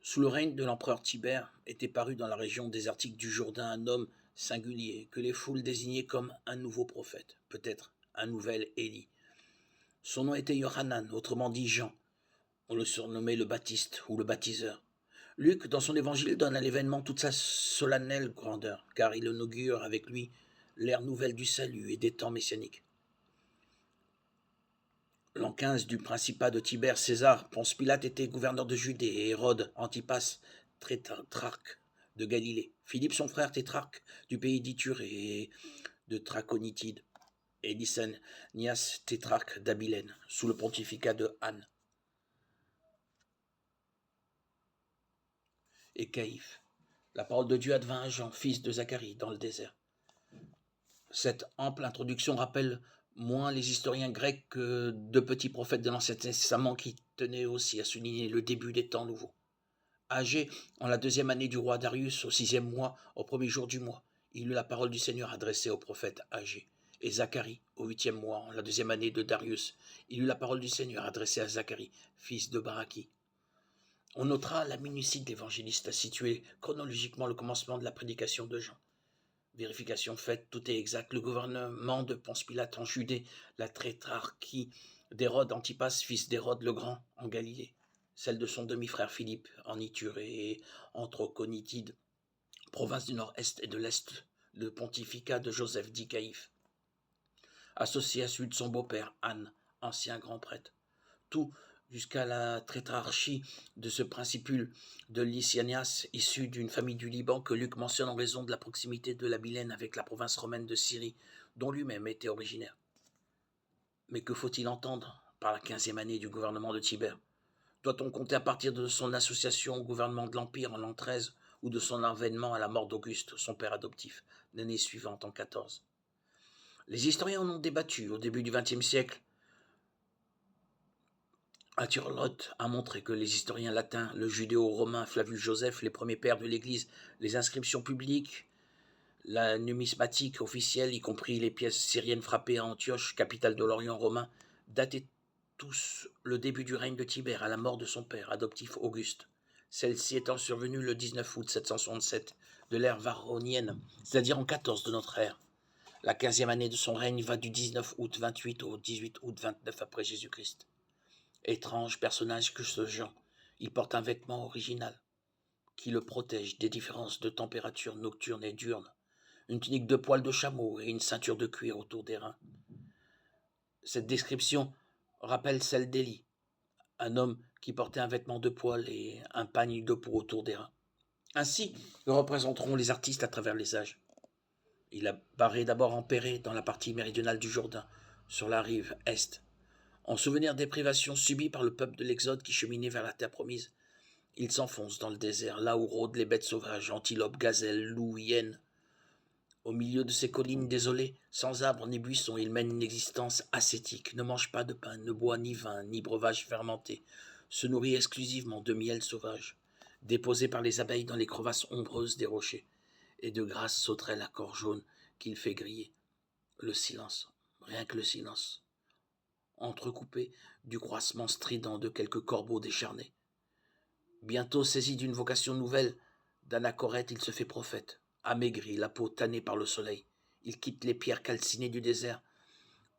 Sous le règne de l'empereur Tibère était paru dans la région désertique du Jourdain un homme singulier que les foules désignaient comme un nouveau prophète, peut-être un nouvel Élie. Son nom était Yohanan, autrement dit Jean. On le surnommait le Baptiste ou le baptiseur. Luc, dans son évangile, donne à l'événement toute sa solennelle grandeur, car il inaugure avec lui l'ère nouvelle du salut et des temps messianiques. L'an 15 du principat de Tibère, César, Ponce Pilate était gouverneur de Judée et Hérode, Antipas, tétrarque de Galilée. Philippe, son frère, tétrarque du pays d'Iturée et de Traconitide. Et Lysanias, tétrarque d'Abilène, sous le pontificat de Anne. Et Caïphe. La parole de Dieu advint à Jean, fils de Zacharie, dans le désert. Cette ample introduction rappelle moins les historiens grecs que de petits prophètes de l'Ancien Testament qui tenaient aussi à souligner le début des temps nouveaux. Âgé en la 2e année du roi Darius, au 6e mois, au 1er jour du mois, il eut la parole du Seigneur adressée au prophète âgé. Et Zacharie, au 8e mois, en la 2e année de Darius, il eut la parole du Seigneur adressée à Zacharie, fils de Baraki. On notera la minutie de l'évangéliste à situer chronologiquement le commencement de la prédication de Jean. Vérification faite, tout est exact. Le gouvernement de Ponce Pilate en Judée, la tétrarchie d'Hérode Antipas, fils d'Hérode le Grand, en Galilée, celle de son demi-frère Philippe en Iturée et en Traconitide, province du nord-est et de l'est, le pontificat de Joseph dit Caïphe, associé à celui de son beau-père Anne, ancien grand prêtre. Tout jusqu'à la tétrarchie de ce principule de Lysanias, issu d'une famille du Liban que Luc mentionne en raison de la proximité de la Bilène avec la province romaine de Syrie, dont lui-même était originaire. Mais que faut-il entendre par la 15e année du gouvernement de Tibère? Doit-on compter à partir de son association au gouvernement de l'Empire en l'an 13 ou de son avènement à la mort d'Auguste, son père adoptif, l'année suivante en 14? Les historiens en ont débattu au début du XXe siècle. Aturlotte a montré que les historiens latins, le judéo-romain Flavius Joseph, les premiers pères de l'Église, les inscriptions publiques, la numismatique officielle, y compris les pièces syriennes frappées à Antioche, capitale de l'Orient romain, dataient tous le début du règne de Tibère à la mort de son père adoptif Auguste, celle-ci étant survenue le 19 août 767 de l'ère varronienne, c'est-à-dire en 14 de notre ère. La 15e année de son règne va du 19 août 28 au 18 août 29 après Jésus-Christ. Étrange personnage que ce Jean, il porte un vêtement original qui le protège des différences de température nocturne et diurne, une tunique de poil de chameau et une ceinture de cuir autour des reins. Cette description rappelle celle d'Élie, un homme qui portait un vêtement de poil et un pagne de peau autour des reins. Ainsi le représenteront les artistes à travers les âges. Il apparaît d'abord empéré dans la partie méridionale du Jourdain, sur la rive est, en souvenir des privations subies par le peuple de l'Exode qui cheminait vers la terre promise. Il s'enfonce dans le désert, là où rôdent les bêtes sauvages, antilopes, gazelles, loups, hyènes. Au milieu de ces collines désolées, sans arbres ni buissons, il mène une existence ascétique, ne mange pas de pain, ne boit ni vin, ni breuvage fermenté, se nourrit exclusivement de miel sauvage, déposé par les abeilles dans les crevasses ombreuses des rochers, et de grasses sauterelles à corps jaune qu'il fait griller. Le silence, rien que le silence, entrecoupé du croissement strident de quelques corbeaux décharnés. Bientôt saisi d'une vocation nouvelle, d'anachorète, il se fait prophète. Amaigri, la peau tannée par le soleil, il quitte les pierres calcinées du désert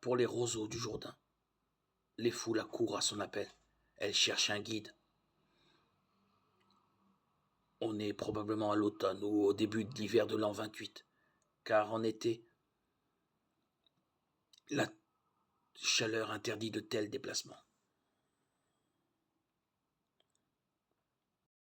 pour les roseaux du Jourdain. Les foules accourent à son appel. Elles cherchent un guide. On est probablement à l'automne ou au début de l'hiver de l'an 28, car en été, la chaleur interdit de tels déplacements.